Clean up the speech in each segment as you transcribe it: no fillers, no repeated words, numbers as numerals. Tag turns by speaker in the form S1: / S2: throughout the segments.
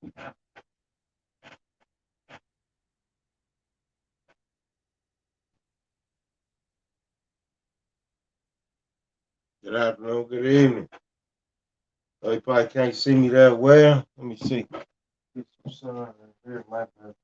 S1: Good afternoon, good evening. Oh, you probably can't see me that well. Let me see. Get some sun in here, my bad.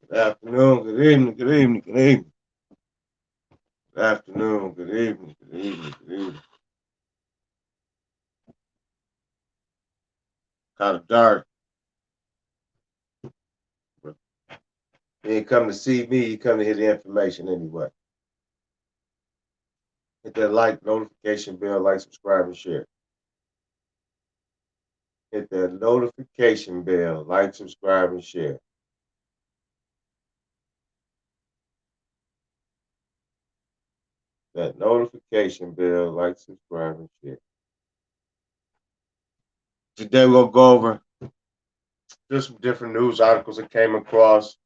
S1: Good afternoon, good evening, good evening, good evening. Good afternoon, good evening, good evening, good evening. Kind of dark. But you ain't come to see me, you come to hear the information anyway. Hit that like, notification bell, like, subscribe, and share. Hit that notification bell, like, subscribe, and share. That notification bell, like, subscribe, and share. Today we're gonna go over just some different news articles that came across.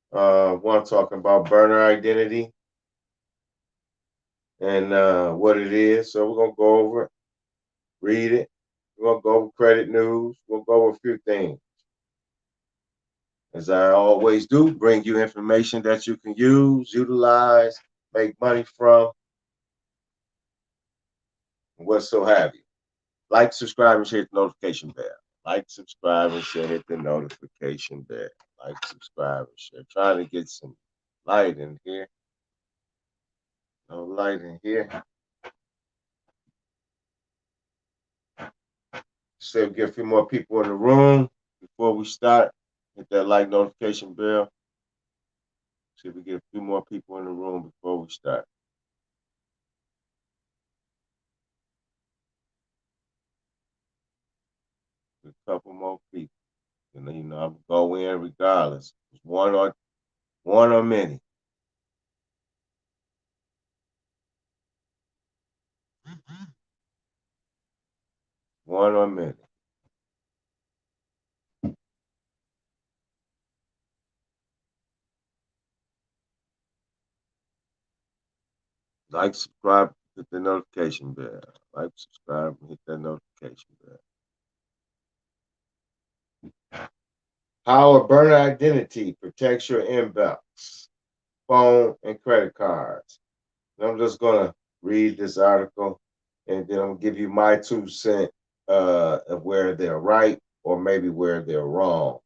S1: One talking about burner identity and what it is. So we're gonna go over it, read it. We're gonna go over credit news. We'll go over a few things. As I always do, bring you information that you can use, utilize, make money from, what so have you. Like, subscribe, and share, hit the notification bell. Like, subscribe, and share, hit the notification bell. Like, subscribe, and share. Trying to get some light in here. No light in here. So get a few more people in the room before we start. Hit that like notification bell. See if we get a few more people in the room before we start. A couple more people. And I'm gonna go in regardless. It's one or many. One or many. Like, subscribe, hit the notification bell. Like, subscribe, and hit that notification bell. How a burner identity protects your inbox, phone, and credit cards. And I'm just gonna read this article, and then I'm gonna give you my 2 cents of where they're right or maybe where they're wrong,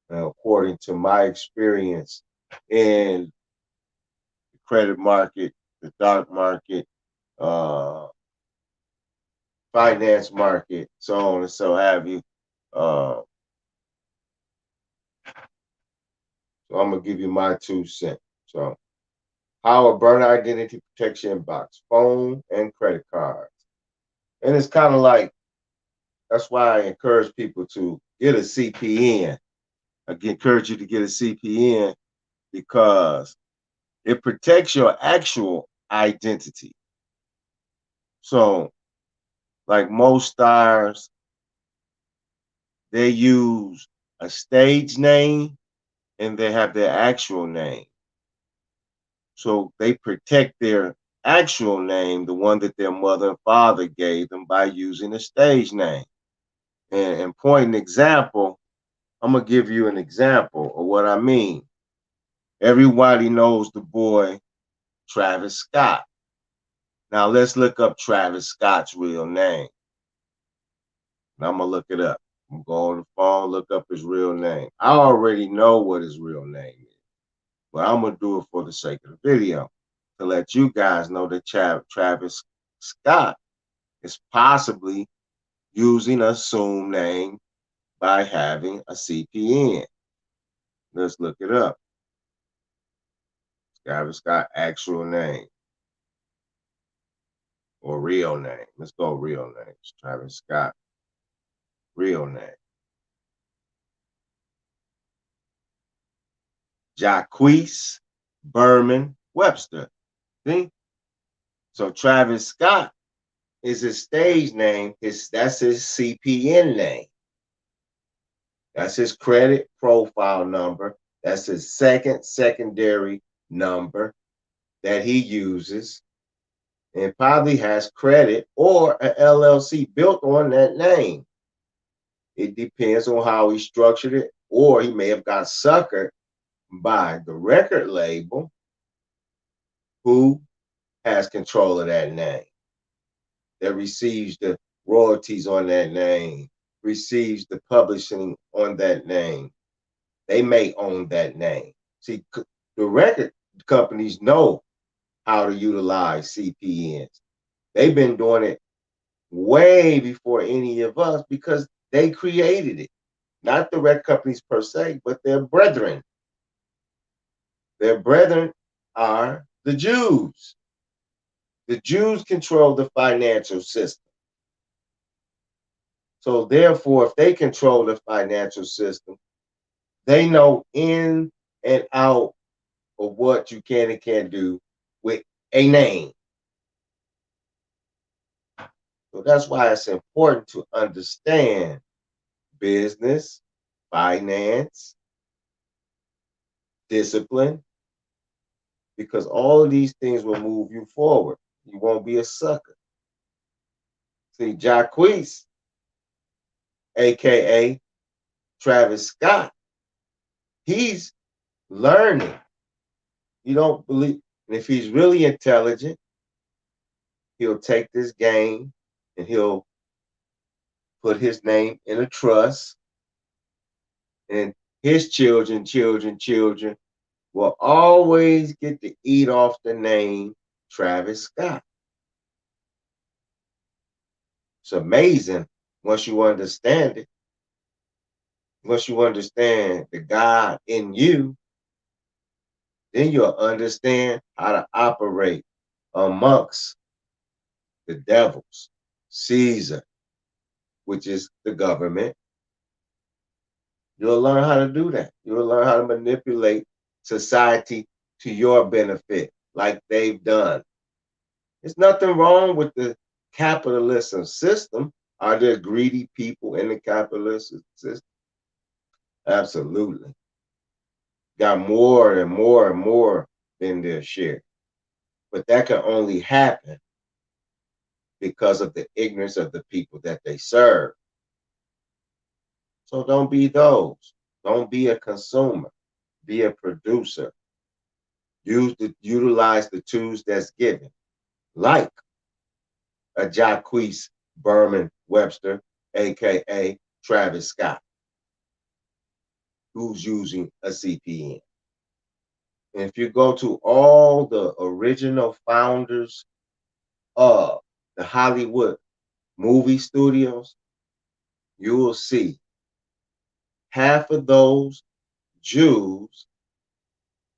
S1: according to my experience in the credit market, the stock market, uh, finance market, so on and so have you. So I'm gonna give you my 2 cents. So, how a burner identity protection box, phone and credit cards, and it's kind of like that's why I encourage people to get a CPN. I encourage you to get a CPN because it protects your actual identity. So, like most stars, they use a stage name and they have their actual name. So they protect their actual name, the one that their mother and father gave them, by using a stage name. And point an example, I'm gonna give you an example of what I mean. Everybody knows the boy Travis Scott. Now let's look up Travis Scott's real name. Now I'm gonna look it up. I'm going on the phone, look up his real name. I already know what his real name is, but I'm gonna do it for the sake of the video to let you guys know that Travis Scott is possibly using an assumed name by having a CPN. Let's look it up. Travis Scott actual name or real name. Let's go real names. Travis Scott real name. Jacquees Berman Webster. See? So Travis Scott is his stage name. That's his CPN name. That's his credit profile number. That's his secondary number that he uses, and probably has credit or an LLC built on that name. It depends on how he structured it, or he may have got suckered by the record label who has control of that name, that receives the royalties on that name, receives the publishing on that name. They may own that name. See, the record companies know how to utilize CPNs. They've been doing it way before any of us because they created it. Not the record companies per se, but their brethren. Their brethren are the Jews. The Jews control the financial system. So therefore, if they control the financial system, they know in and out of what you can and can't do with a name. So that's why it's important to understand business, finance, discipline, because all of these things will move you forward. You won't be a sucker. See, Jacquees, aka Travis Scott, he's learning. You don't believe, and if he's really intelligent, he'll take this game and he'll put his name in a trust, and his children will always get to eat off the name Travis Scott. It's amazing once you understand it. Once you understand the God in you, then you'll understand how to operate amongst the devils, Caesar, which is the government. You'll learn how to do that. You'll learn how to manipulate society to your benefit, like they've done. There's nothing wrong with the capitalism system. Are there greedy people in the capitalist system? Absolutely. Got more and more and more than their share. But that can only happen because of the ignorance of the people that they serve. So don't be those. Don't be a consumer. Be a producer. Utilize the tools that's given, like a Jacquees Berman Webster, aka Travis Scott, who's using a CPN. And if you go to all the original founders of the Hollywood movie studios, you will see half of those Jews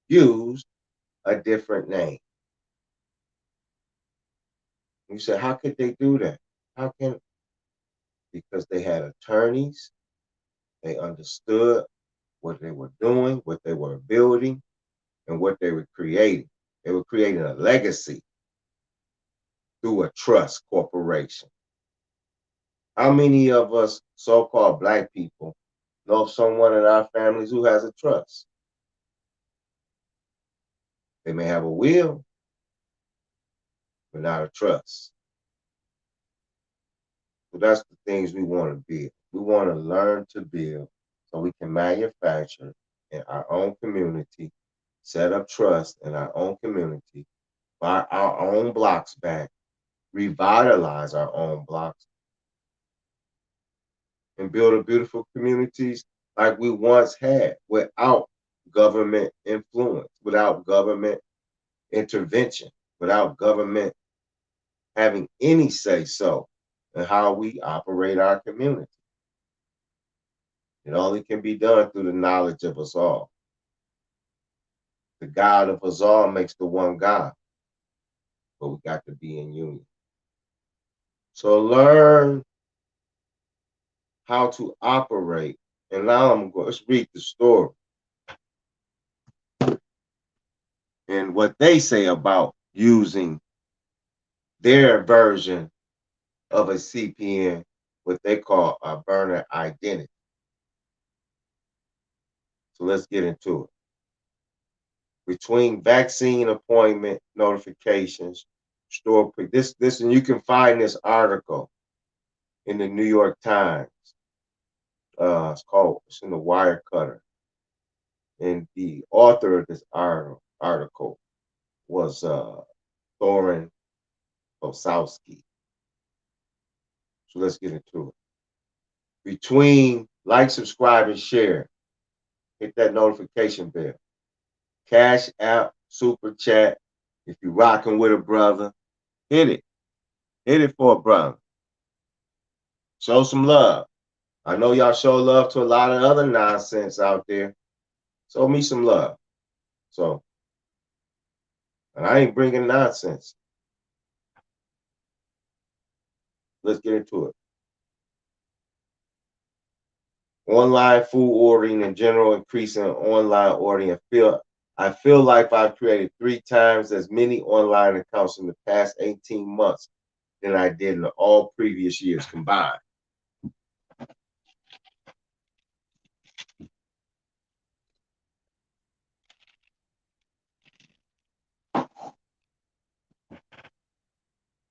S1: used a different name. You say, how could they do that? How can? Because they had attorneys, they understood what they were doing, what they were building, and what they were creating. They were creating a legacy through a trust corporation. How many of us so-called Black people know someone in our families who has a trust? They may have a will, but not a trust. So that's the things we want to build. We want to learn to build so we can manufacture in our own community, set up trust in our own community, buy our own blocks back, revitalize our own blocks, and build a beautiful communities like we once had without government influence, without government intervention, without government having any say so in how we operate our community. It only can be done through the knowledge of us all. The God of us all makes the one God, but we got to be in union. So learn how to operate. And now let's read the story and what they say about using their version of a CPN, what they call a burner identity. So let's get into it. Between vaccine appointment notifications, store this, and you can find this article in the New York Times. It's in the Wire Cutter. And the author of this article was Thorin Osowski. So let's get into it. Between like, subscribe, and share, hit that notification bell. Cash App, Super Chat. If you're rocking with a brother, hit it. Hit it for a brother. Show some love. I know y'all show love to a lot of other nonsense out there. Show me some love. So, and I ain't bringing nonsense. Let's get into it. Online food ordering in general, increasing online ordering. I feel like I've created 3 times as many online accounts in the past 18 months than I did in all previous years combined.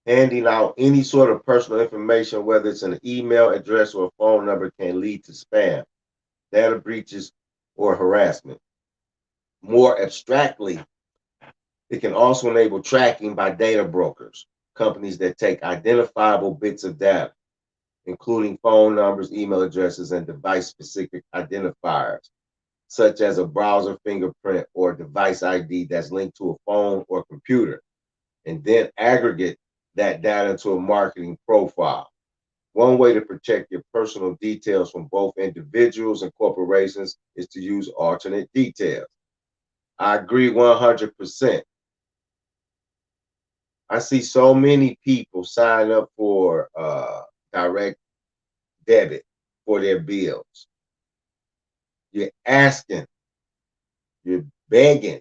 S1: Handing out any sort of personal information, whether it's an email address or a phone number, can lead to spam, data breaches, or harassment. More abstractly, it can also enable tracking by data brokers, companies that take identifiable bits of data, including phone numbers, email addresses, and device-specific identifiers, such as a browser fingerprint or device ID that's linked to a phone or computer, and then aggregate that data into a marketing profile. One way to protect your personal details from both individuals and corporations is to use alternate details. I agree 100%. I see so many people sign up for direct debit for their bills. You're asking, you're begging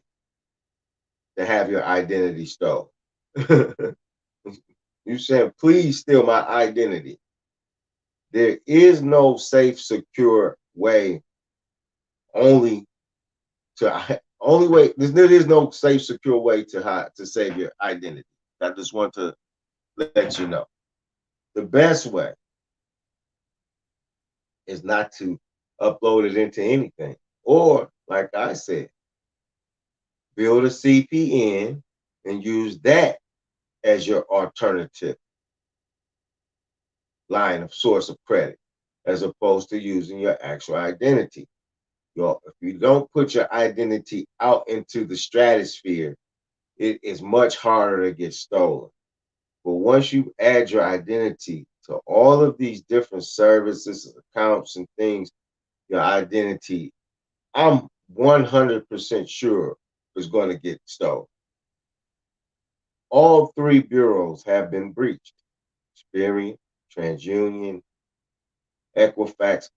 S1: to have your identity stolen. You saying, please steal my identity. There is no safe, secure way. There is no safe, secure way to save your identity. I just want to let you know. The best way is not to upload it into anything. Or, like I said, build a CPN and use that as your alternative line of source of credit, as opposed to using your actual identity. If you don't put your identity out into the stratosphere, it is much harder to get stolen. But once you add your identity to all of these different services, accounts, and things, your identity, I'm 100% sure is going to get stolen. All 3 bureaus have been breached. Experian, TransUnion, Equifax,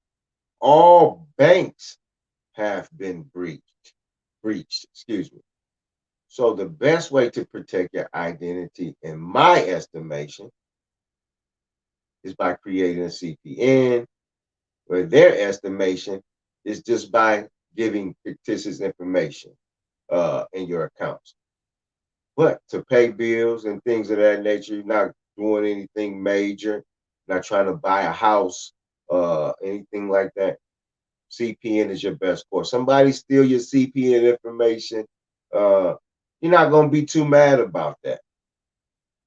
S1: all banks have been breached, excuse me. So the best way to protect your identity, in my estimation, is by creating a CPN, where their estimation is just by giving fictitious information in your accounts. But to pay bills and things of that nature, you're not doing anything major, not trying to buy a house, anything like that, CPN is your best course. Somebody steal your CPN information, you're not going to be too mad about that.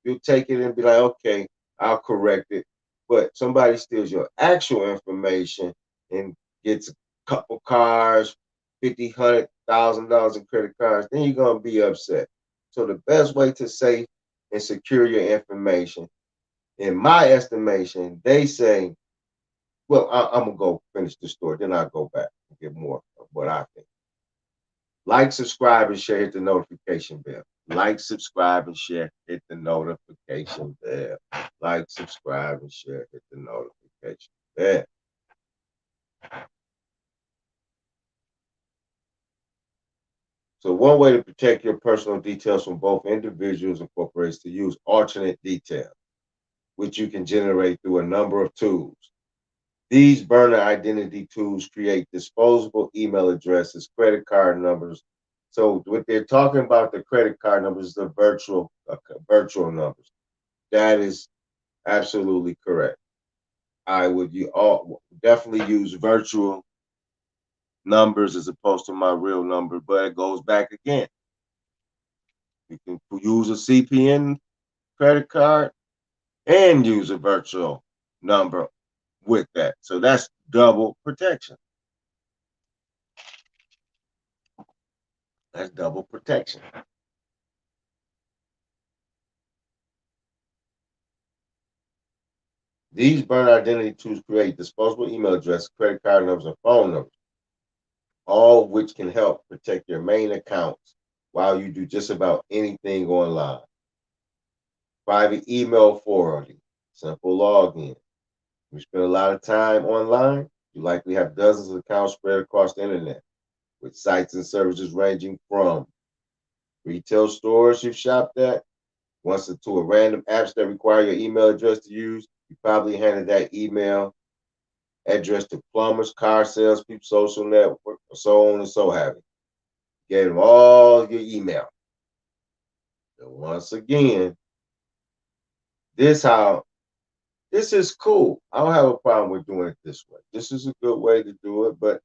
S1: You'll take it and be like, okay, I'll correct it. But somebody steals your actual information and gets a couple cars, $50,000, $100,000 in credit cards, then you're going to be upset. So the best way to save and secure your information, in my estimation, they say, well, I'm going to go finish the story, then I'll go back and get more of what I think. Like, subscribe, and share. Hit the notification bell. Like, subscribe, and share. Hit the notification bell. Like, subscribe, and share. Hit the notification bell. So one way to protect your personal details from both individuals and corporations is to use alternate details, which you can generate through a number of tools. These burner identity tools create disposable email addresses, credit card numbers. So what they're talking about, the credit card numbers, the virtual numbers. That is absolutely correct. I would definitely use virtual numbers as opposed to my real number, but it goes back again. You can use a CPN credit card and use a virtual number with that. So that's double protection. That's double protection. These burner identity tools create disposable email addresses, credit card numbers, and phone numbers, all of which can help protect your main accounts while you do just about anything online. Private email forwarding, simple login. You spend a lot of time online, you likely have dozens of accounts spread across the internet, with sites and services ranging from retail stores you've shopped at, once to a random apps that require your email address to use. You probably handed that email address to plumbers, car salespeople, social network, so on and so having. Gave them all your email. And once again, this is cool. I don't have a problem with doing it this way. This is a good way to do it, but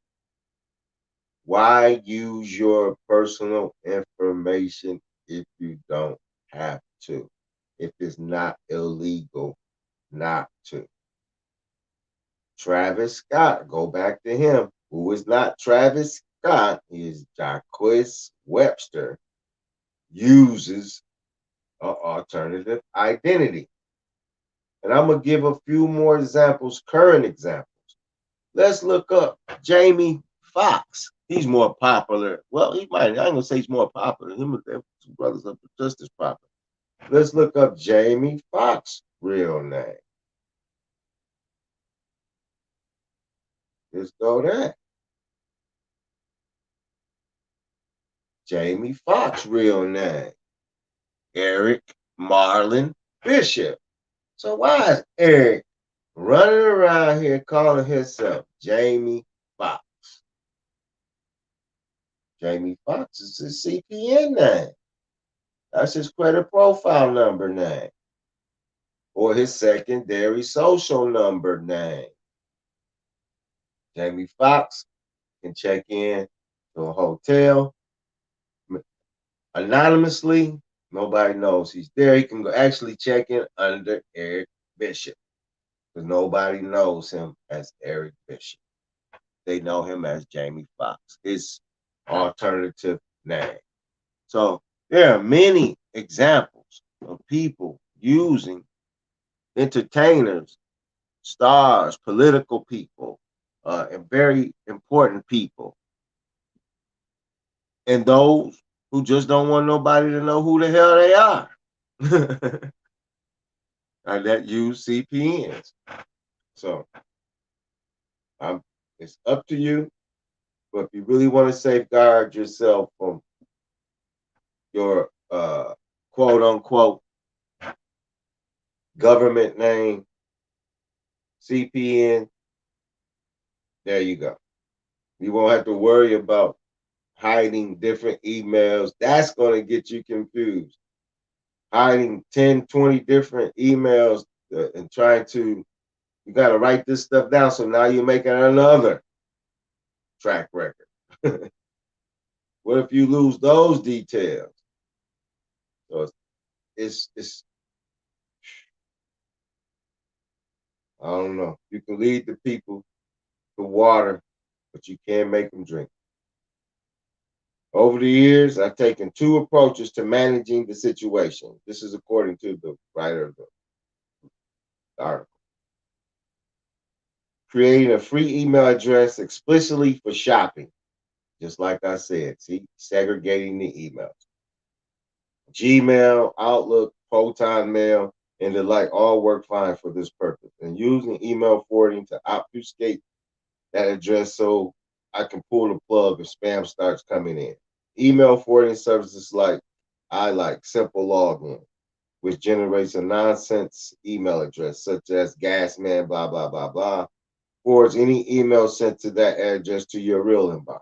S1: why use your personal information if you don't have to? If it's not illegal not to. Travis Scott, go back to him. Who is not Travis Scott? He is Jacquez Webster. Uses an alternative identity. And I'm going to give a few more examples, current examples. Let's look up Jamie Foxx. He's more popular. Well, I ain't going to say he's more popular. Him and their two brothers are just as popular. Let's look up Jamie Foxx' real name. Let's go there. Jamie Foxx' real name, Eric Marlin Bishop. So why is Eric running around here calling himself Jamie Foxx? Jamie Foxx is his CPN name. That's his credit profile number name. Or his secondary social number name. Jamie Foxx can check in to a hotel anonymously. Nobody knows he's there. He can go actually check in under Eric Bishop. Because nobody knows him as Eric Bishop. They know him as Jamie Foxx, his alternative name. So there are many examples of people using entertainers, stars, political people, and very important people. And those who just don't want nobody to know who the hell they are. And that use CPNs. So it's up to you. But if you really want to safeguard yourself from your quote unquote government name, CPN, there you go. You won't have to worry about hiding different emails. That's going to get you confused. Hiding 10, 20 different emails and trying to, you got to write this stuff down. So now you're making another track record. What if you lose those details? So it's I don't know. You can lead the people to water, but you can't make them drink. Over the years, I've taken two approaches to managing the situation. This is according to the writer of the article. Creating a free email address explicitly for shopping, just like I said. See, segregating the emails. Gmail, Outlook, Proton Mail, and the like all work fine for this purpose. And using email forwarding to obfuscate that address so I can pull the plug if spam starts coming in. Email forwarding services like Simple Login, which generates a nonsense email address such as gasman blah blah blah blah, forwards any email sent to that address to your real inbox.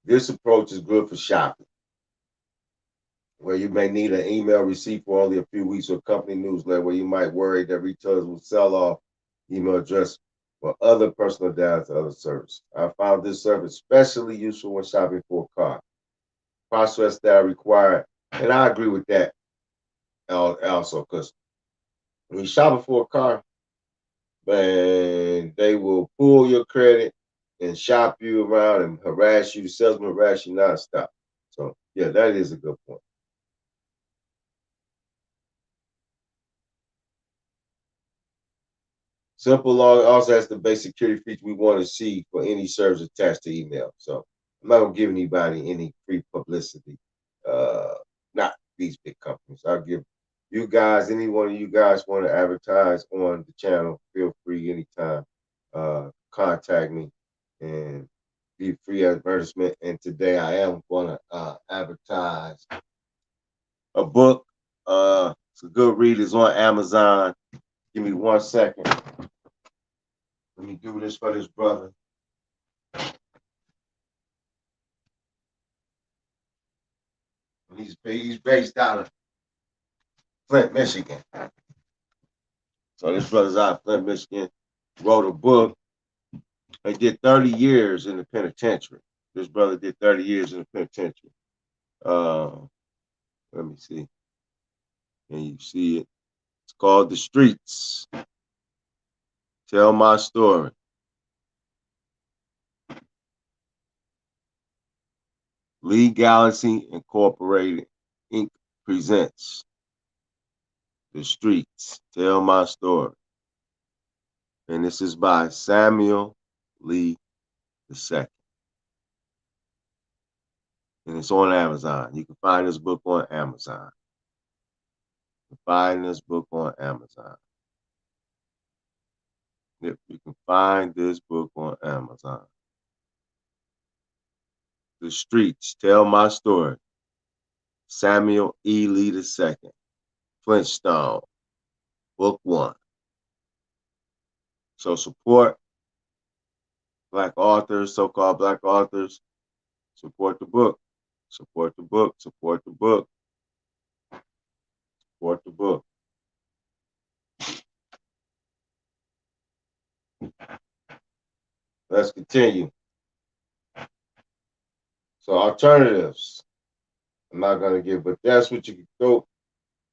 S1: This approach is good for shopping, where you may need an email receipt for only a few weeks, or company newsletter where you might worry that retailers will sell off email address or other personal data to other services. I found this service especially useful when shopping for a car. Process that are required, and I agree with that also, because when you're shopping for a car, man, they will pull your credit and shop you around and harass you. The salesman harass you nonstop. So yeah, that is a good point. Simple Log also has the basic security feature we want to see for any service attached to email. So I'm not gonna give anybody any free publicity. Uh, Not these big companies. I'll give you guys, any one of you guys want to advertise on the channel, feel free anytime. Contact me and be free advertisement. And today I am gonna advertise a book. It's a good read. It's on Amazon. Give me 1 second. Let me do this for this brother. He's based out of Flint, Michigan. So this brother's out of Flint, Michigan. Wrote a book. He did 30 years in the penitentiary. This brother did 30 years in the penitentiary. Uh, Let me see. Can you see it? It's called The Streets. Tell My Story. Lee Galaxy Incorporated Inc. presents The Streets. Tell My Story. And this is by Samuel Lee II. And it's on Amazon. You can find this book on Amazon. Find this book on Amazon. Yep, you can find this book on Amazon. The Streets, Tell My Story. Samuel E. Lee II. Flintstone, Book 1. So support Black authors, so-called Black authors. Support the book. Support the book. Support the book. Support the book. Let's continue. So alternatives. I'm not going to give, but that's what you can do.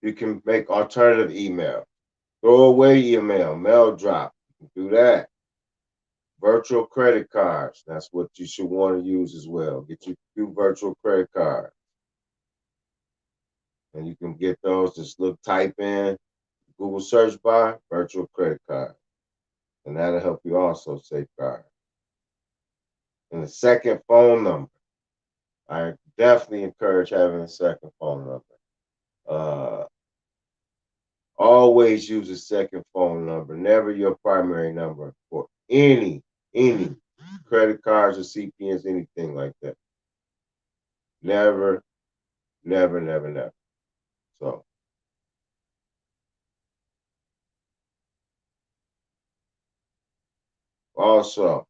S1: You can make alternative email. Throw away email, mail drop. You can do that. Virtual credit cards. That's what you should want to use as well. Get you 2 virtual credit cards. And you can get those. Just type in Google search bar, virtual credit card. And that'll help you also safeguard. And the second phone number. I definitely encourage having a second phone number. Always use a second phone number, never your primary number for any credit cards or CPNs, anything like that. Never, never, never, never. So also,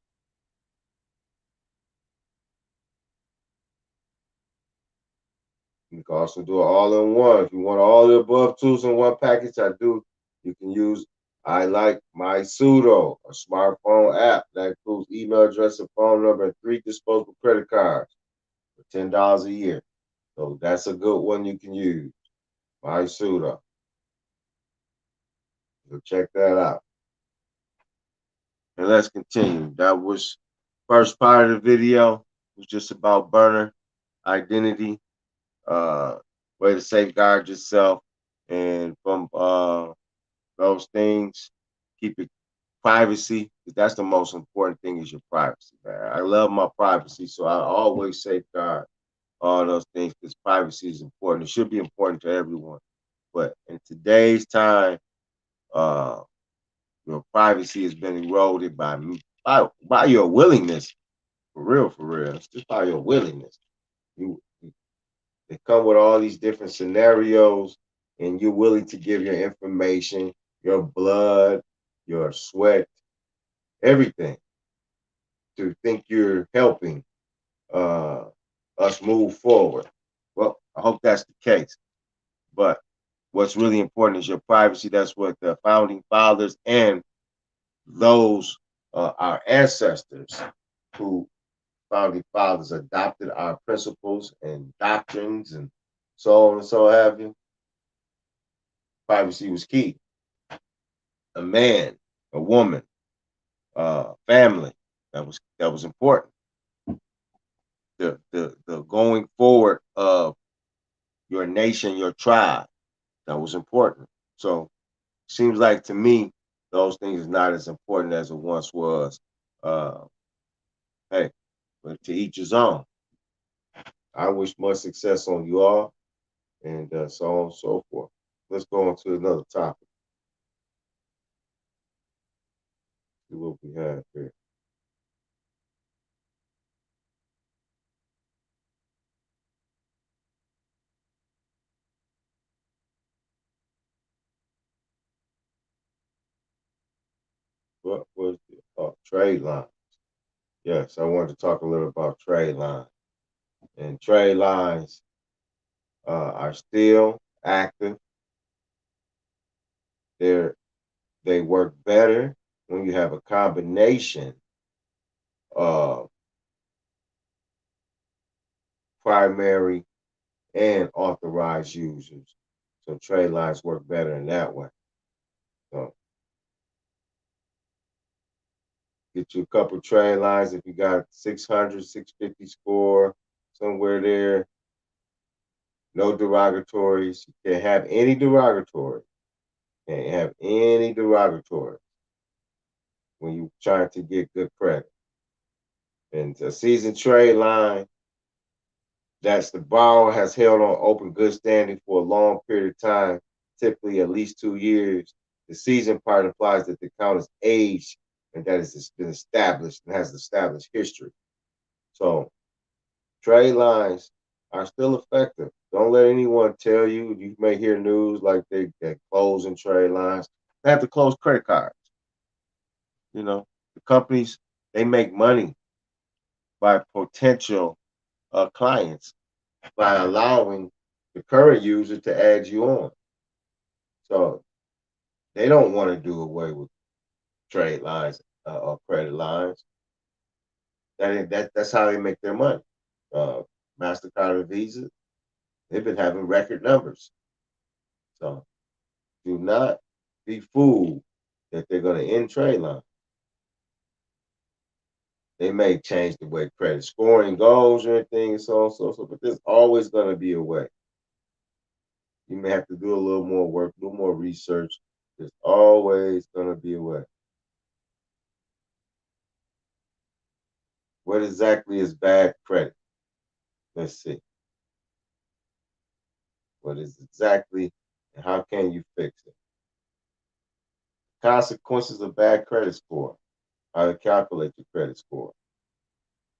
S1: you can also do it all in one. If you want all the above tools in one package, you can use I Like My Pseudo, a smartphone app that includes email address and phone number and 3 disposable credit cards for $10 a year. So that's a good one you can use. My Pseudo. So check that out. And let's continue. That was first part of the video. It was just about burner identity, way to safeguard yourself, and from those things, keep it privacy. That's the most important thing, is your privacy, man. I love my privacy, so I always safeguard all those things, because privacy is important. It should be important to everyone. But in today's time, uh, your privacy has been eroded by your willingness, for real, for real. It's just by your willingness. You they come with all these different scenarios, and you're willing to give your information, your blood, your sweat, everything, to think you're helping uh, us move forward. Well, I hope that's the case. But what's really important is your privacy. That's what the founding fathers and those our ancestors who founding fathers adopted our principles and doctrines and so on and so have you. Privacy was key. A man, a woman, family. That was important. The going forward of your nation, your tribe. That was important. So seems like to me those things is not as important as it once was. Uh, hey, but to each his own. I wish much success on you all, and so on and so forth. Let's go on to another topic. See what we have here. What was it? Oh, trade line. Yes, I wanted to talk a little about trade line. And trade lines are still active. They're they work better when you have a combination of primary and authorized users. So trade lines work better in that way. So get you a couple trade lines if you got 600, 650 score, somewhere there. No derogatories. You can't have any derogatory. Can't have any derogatory when you're trying to get good credit. And a seasoned trade line, that's the borrower has held on open good standing for a long period of time, typically at least 2 years. The season part implies that the account is aged and that it's been established and has established history. So trade lines are still effective. Don't let anyone tell you. You may hear news like they're closing trade lines. They have to close credit cards. You know, the companies, they make money by potential clients by allowing the current user to add you on. So they don't want to do away with trade lines or credit lines. That's how they make their money. Uh, Mastercard and Visa, they've been having record numbers. So do not be fooled that they're going to end trade lines. They may change the way credit scoring goes or anything and so on and so forth, but there's always going to be a way. You may have to do a little more work, a little more research. There's always going to be a way. What exactly is bad credit? Let's see. What is exactly and how can you fix it? Consequences of bad credit score. How to calculate your credit score.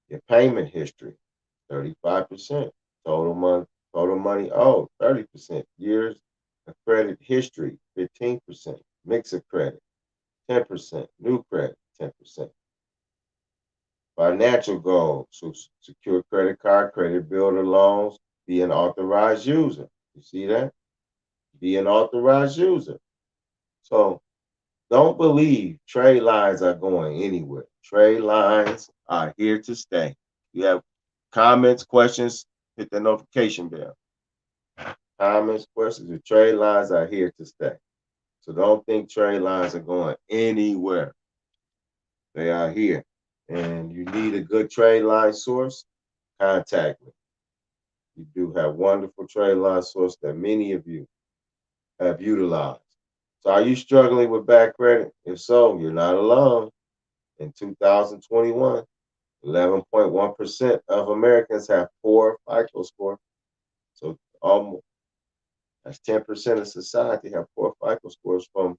S1: Your payment history, 35%. Total money owed, 30%. Years of credit history, 15%. Mix of credit, 10%. New credit, 10%. Financial goals, so secure credit card, credit builder loans, be an authorized user. You see that? Be an authorized user. So don't believe trade lines are going anywhere. Trade lines are here to stay. You have comments, questions, hit the notification bell. Comments, questions, the trade lines are here to stay. So don't think trade lines are going anywhere. They are here. And you need a good trade line source, contact me. You do have wonderful trade line source that many of you have utilized. So are you struggling with bad credit? If so, you're not alone. In 2021, 11.1% of Americans have poor FICO score. So almost that's 10% of society have poor FICO scores from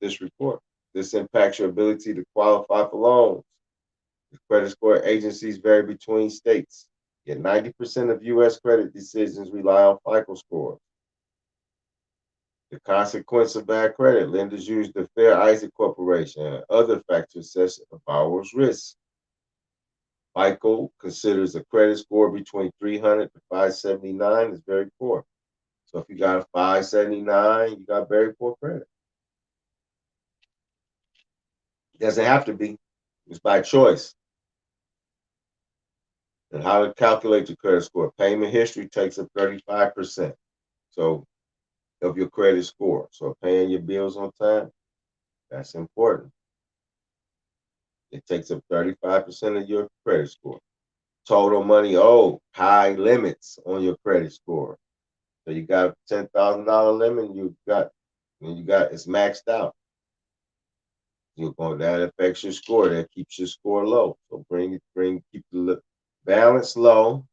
S1: this report. This impacts your ability to qualify for loans. The credit score agencies vary between states, yet 90% of U.S. credit decisions rely on FICO scores. The consequence of bad credit, lenders use the Fair Isaac Corporation and other factors to assess a borrower's risk. FICO considers a credit score between 300 to 579 is very poor. So if you got a 579, you got very poor credit. It doesn't have to be. It's by choice. And how to calculate your credit score. Payment history takes up 35%. So of your credit score. So paying your bills on time, that's important. It takes up 35% of your credit score. Total money owed, high limits on your credit score. So you got a $10,000 limit, it's maxed out. That affects your score. That keeps your score low. So keep the balance low.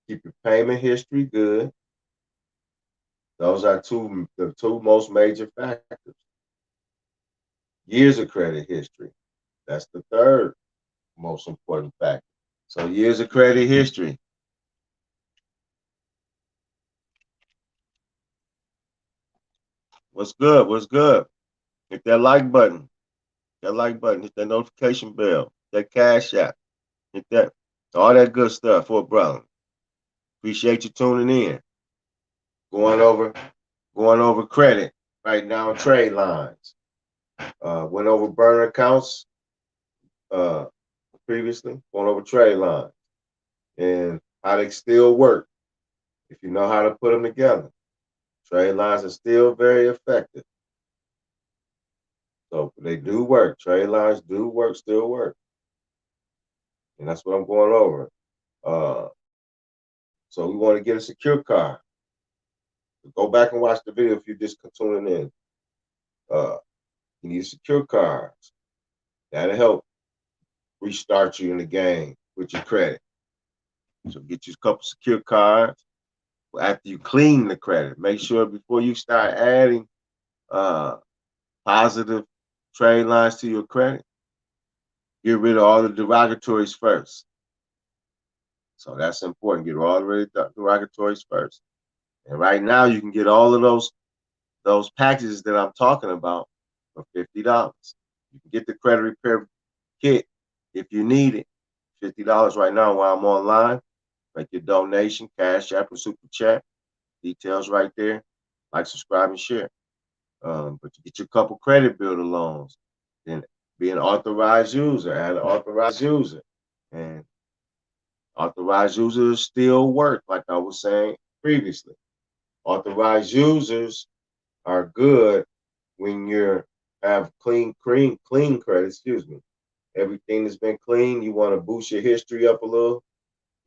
S1: Keep your payment history good. Those are the two most major factors. Years of credit history. That's the third most important factor. So years of credit history. What's good? What's good? Hit that like button. Hit that notification bell. That cash app. Hit that. All that good stuff for a brother. Appreciate you tuning in. Going over credit right now. Trade lines. Went over burner accounts previously. Going over trade lines and how they still work if you know how to put them together. Trade lines are still very effective. So they do work. Trade lines do work, still work. And that's what I'm going over. So we want to get a secure card. Go back and watch the video if you're just tuning in. You need a secure card. That'll help restart you in the game with your credit. So get you a couple secure cards. After you clean the credit, make sure before you start adding positive trade lines to your credit, get rid of all the derogatories first. So that's important. Get all the derogatories first. And right now you can get all of those packages that I'm talking about for $50. You can get the credit repair kit if you need it. $50 right now while I'm online. Make your donation, Cash App or Super Chat. Details right there. Like, subscribe, and share. But you get your couple credit builder loans. Then be an authorized user. Add an authorized user. And authorized users still work, like I was saying previously. Authorized users are good when you have clean credit, excuse me. Everything has been clean. You want to boost your history up a little,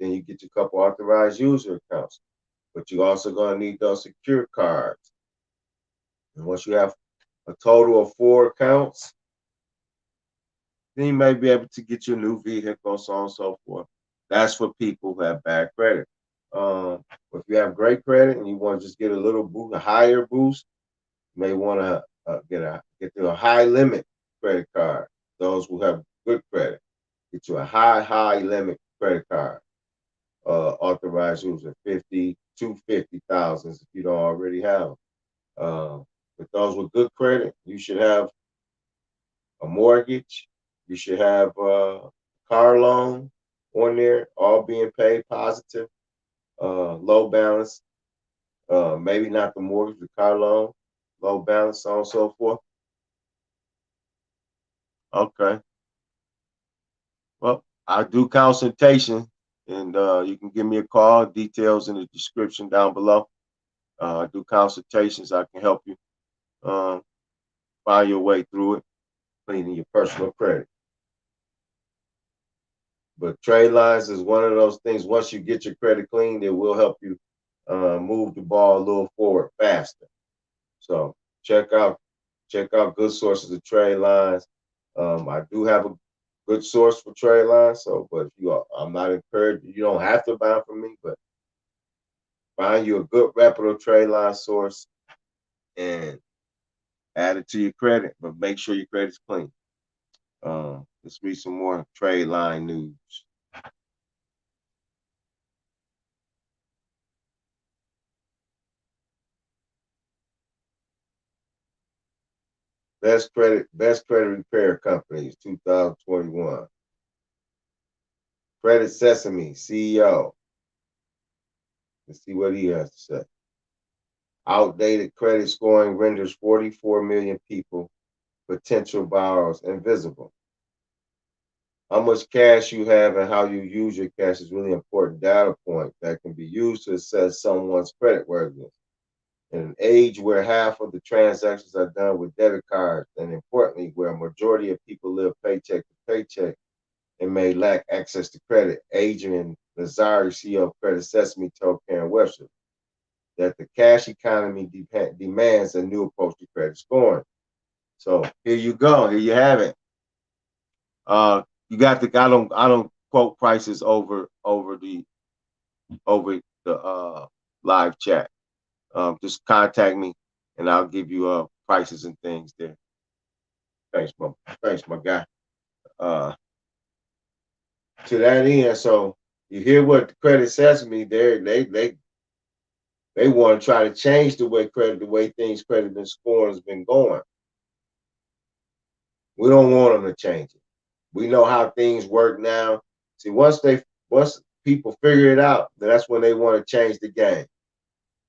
S1: then you get your couple authorized user accounts. But you're also going to need those secure cards. And once you have a total of 4 accounts, then you may be able to get your new vehicle, so on and so forth. That's for people who have bad credit. If you have great credit and you want to just get a little boost, a higher boost, you may want to get to a high limit credit card. Those who have good credit, get you a high limit credit card. Authorized user 50 to 50,000 if you don't already have them. With those with good credit, you should have a mortgage. You should have a car loan on there, all being paid positive. Low balance, maybe not the mortgage, the car loan, low balance, so on and so forth. Okay. Well, I do consultation, and you can give me a call. Details in the description down below. I do consultations. I can help you find your way through it, cleaning your personal credit. But trade lines is one of those things. Once you get your credit clean, it will help you move the ball a little forward faster. So check out good sources of trade lines. I do have a good source for Tradeline. So, but if you are, I'm not encouraged. You don't have to buy from me, but find you a good reputable Tradeline source and add it to your credit, but make sure your credit's clean. Let's read some more Tradeline news. Best credit repair companies 2021. Credit Sesame CEO. Let's see what he has to say. Outdated credit scoring renders 44 million people potential borrowers invisible. How much cash you have and how you use your cash is really important data point that can be used to assess someone's creditworthiness. In an age where half of the transactions are done with debit cards, and importantly, where a majority of people live paycheck to paycheck and may lack access to credit, Adrian Lazari, CEO of Credit Sesame, told Karen Webster that the cash economy demands a new approach to credit scoring. So here you go. Here you have it. You got the I don't quote prices over the live chat. Just contact me and I'll give you prices and things there. Thanks my guy. To that end, so you hear what the Credit Sesame there, they want to try to change the way things credit and scoring has been going. We don't want them to change it. We know how things work now. See, once people figure it out, then that's when they want to change the game.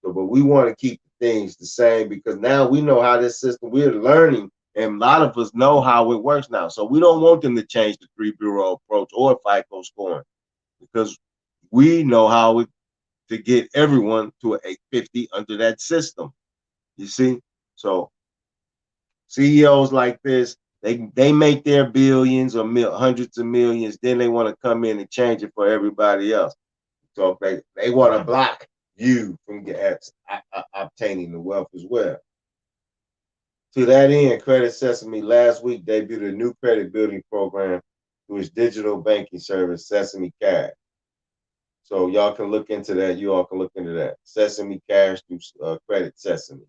S1: So, but we want to keep things the same because now we know how this system, we're learning, and a lot of us know how it works now. So we don't want them to change the 3-bureau approach or FICO scoring because we know how to get everyone to an 850 under that system. You see? So CEOs like this, they make their billions or hundreds of millions, then they want to come in and change it for everybody else. So they want to block you from obtaining the wealth as well. To that end, Credit Sesame last week debuted a new credit building program through its digital banking service, Sesame Cash. So y'all can look into that. You all can look into that. Sesame Cash through Credit Sesame.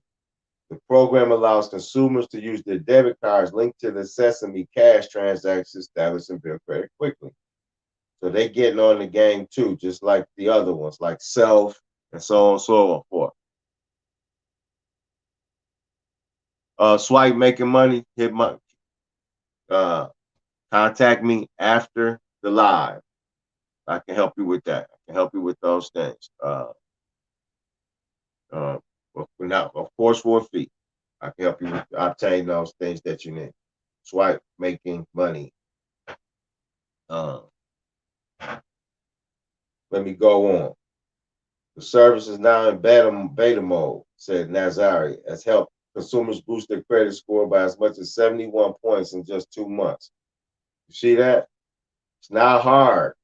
S1: The program allows consumers to use their debit cards linked to the Sesame Cash transactions established and build credit quickly. So they getting on the game too, just like the other ones, like Self and so on and so forth. Swipe making money, hit my contact me after the live. I can help you with that. I can help you with those things. Now, of course, for a fee. I can help you obtain those things that you need. Swipe making money. Let me go on. The service is now in beta mode, said Nazari, has helped consumers boost their credit score by as much as 71 points in just 2 months. You see that? It's not hard.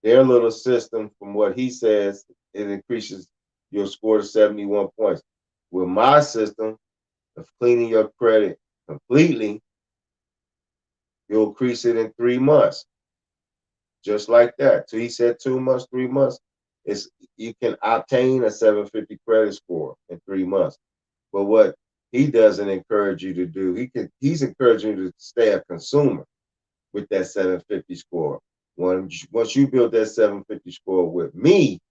S1: Their little system, from what he says, it increases your score to 71 points. With my system of cleaning your credit completely, you'll increase it in 3 months. Just like that. So he said 2 months, 3 months. You can obtain a 750 credit score in 3 months. But what he doesn't encourage you to do, he's encouraging you to stay a consumer with that 750 score. Once you build that 750 score with me,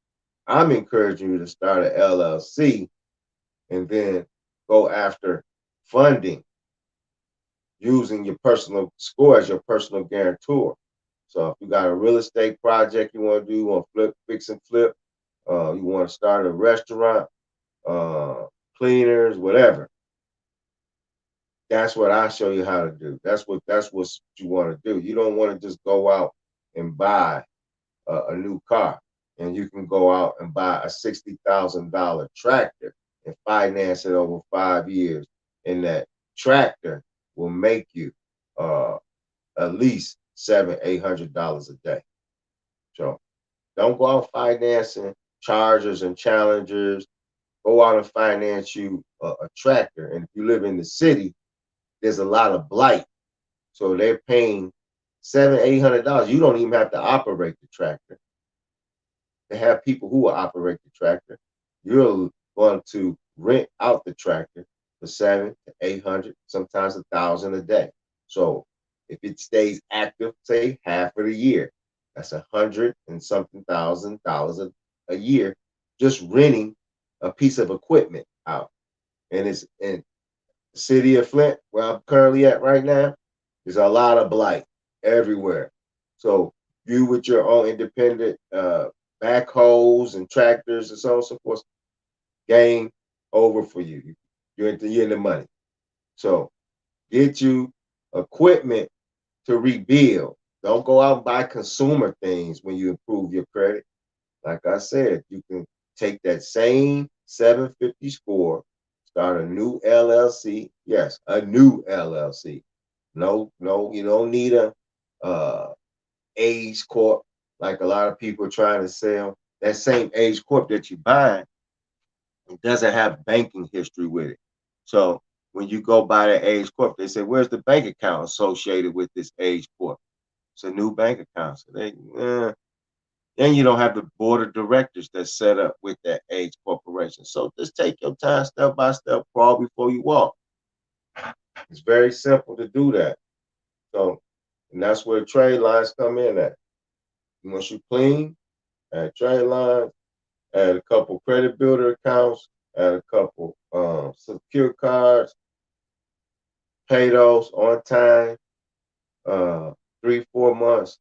S1: I'm encouraging you to start an LLC and then go after funding using your personal score as your personal guarantor. So if you got a real estate project you want to do, you want to fix and flip, you want to start a restaurant, cleaners, whatever. That's what I show you how to do. That's what you want to do. You don't want to just go out and buy a new car, and you can go out and buy a $60,000 tractor and finance it over 5 years, and that tractor will make you at least $700-800 a day. So don't go out financing Chargers and Challengers. Go out and finance you a tractor. And if you live in the city, there's a lot of blight So they're paying $700-800. You don't even have to operate the tractor. They have people who will operate the tractor. You're going to rent out the tractor for 700 to 800, sometimes 1,000 a day. So if it stays active, say half of the year, that's $100,000 a year just renting a piece of equipment out. And it's in the city of Flint, where I'm currently at right now. There's a lot of blight everywhere. So you with your own independent backhoes and tractors and so on and so forth, game over for you. You're in the money. So get you equipment to rebuild. Don't go out and buy consumer things when you improve your credit. Like I said, you can take that same 750 score, start a new LLC. Yes, a new LLC. No, you don't need a age corp like a lot of people are trying to sell. That same age corp that you buy, it doesn't have banking history with it. So when you go buy that age corp, they say, "Where's the bank account associated with this age corp?" It's a new bank account. So then you don't have the board of directors that's set up with that age corporation. So just take your time, step by step, crawl before you walk. It's very simple to do that. So, and that's where trade lines come in at. Once you clean, add trade lines, add a couple credit builder accounts, add a couple secure cards, pay those on time, 3-4 months.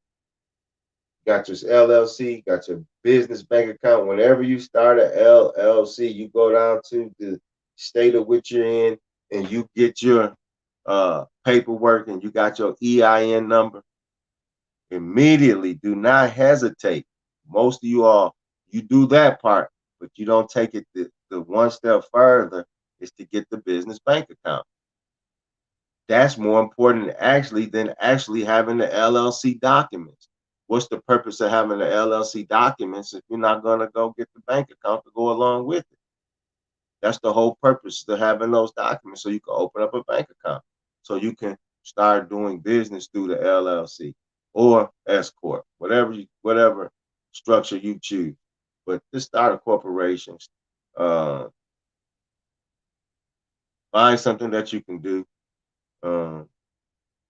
S1: Got your LLC, got your business bank account. Whenever you start an LLC, you go down to the state of which you're in and you get your paperwork and you got your EIN number. Immediately, do not hesitate. Most of you all, you do that part, but you don't take it the one step further is to get the business bank account. That's more important than actually having the LLC documents. What's the purpose of having the LLC documents if you're not going to go get the bank account to go along with it? That's the whole purpose of having those documents, so you can open up a bank account, so you can start doing business through the LLC or S corp, whatever structure you choose. But just start a corporation. Find something that you can do.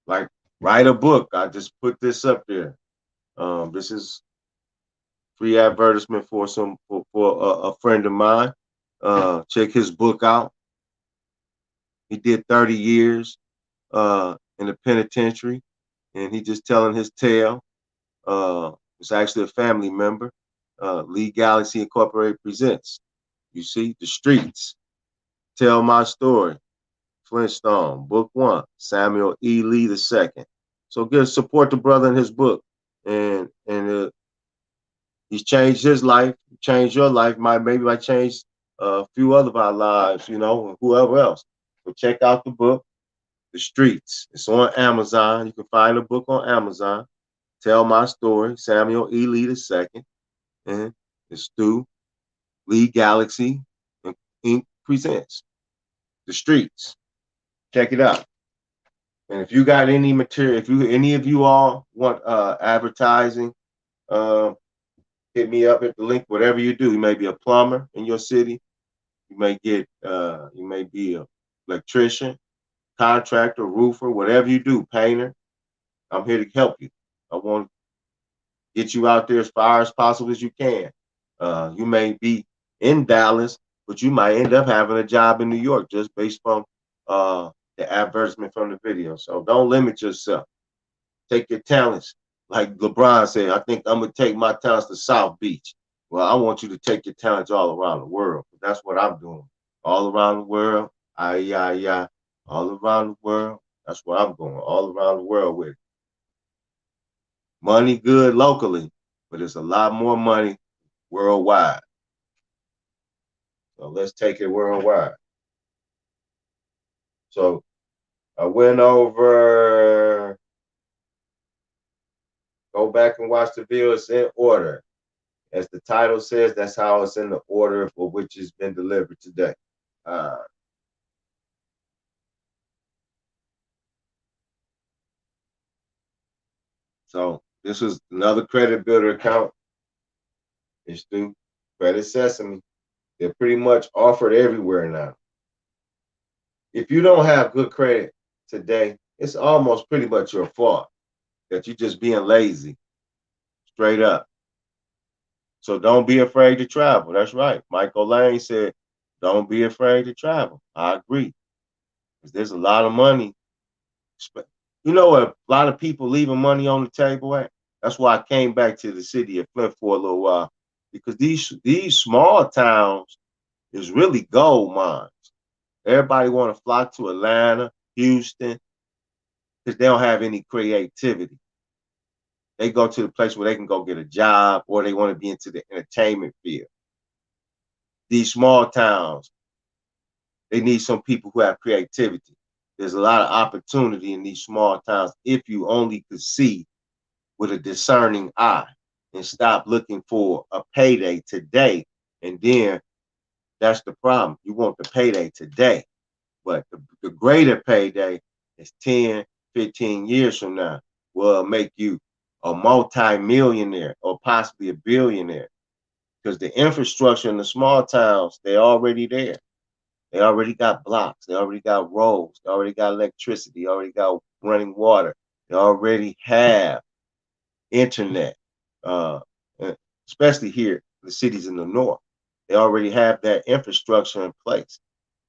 S1: Like write a book. I just put this up there. This is free advertisement for a friend of mine. Check his book out. He did 30 years in the penitentiary, and he just telling his tale. It's actually a family member. Lee Galaxy Incorporated presents. You see, The Streets, Tell My Story, Flintstone, Book 1, Samuel E. Lee II. So good, support the brother in his book, and he's changed his life, changed your life, maybe might change a few other of our lives, whoever else. So check out the book, The Streets. It's on Amazon. You can find the book on Amazon. Tell My Story, Samuel E. Lee II, and it's through Lee Galaxy Inc. presents The Streets. Check it out. And if you got any material, if any of you all want advertising, hit me up at the link. Whatever you do, you may be a plumber in your city, you may be an electrician, contractor, roofer, whatever you do, painter. I'm here to help you. I want to get you out there as far as possible as you can. You may be in Dallas, but you might end up having a job in New York just based on the advertisement from the video. So don't limit yourself. Take your talents. Like LeBron said, I think I'm going to take my talents to South Beach. Well, I want you to take your talents all around the world. That's what I'm doing. All around the world. All around the world. That's what I'm going. All around the world with it. Money good locally, but it's a lot more money worldwide. So let's take it worldwide. So I went over, go back and watch the video. It's in order. As the title says, that's how it's in the order for which it's been delivered today. So this is another credit builder account. It's through Credit Sesame. They're pretty much offered everywhere now. If you don't have good credit today, it's almost pretty much your fault that you're just being lazy, straight up. So don't be afraid to travel. That's right. Michael Lane said, don't be afraid to travel. I agree. Because there's a lot of money. You know what? A lot of people leaving money on the table at? That's why I came back to the city of Flint for a little while. Because these small towns is really gold mines. Everybody want to flock to Atlanta, Houston, because they don't have any creativity. They go to the place where they can go get a job, or they want to be into the entertainment field. These small towns, they need some people who have creativity. There's a lot of opportunity in these small towns if you only could see with a discerning eye and stop looking for a payday today. And then that's the problem. You want the payday today, but the greater payday is 10, 15 years from now will make you a multi-millionaire or possibly a billionaire, because the infrastructure in the small towns, they're already there. They already got blocks. They already got roads. They already got electricity. They already got running water. They already have internet, uh, especially here, the cities in the north. They already have that infrastructure in place.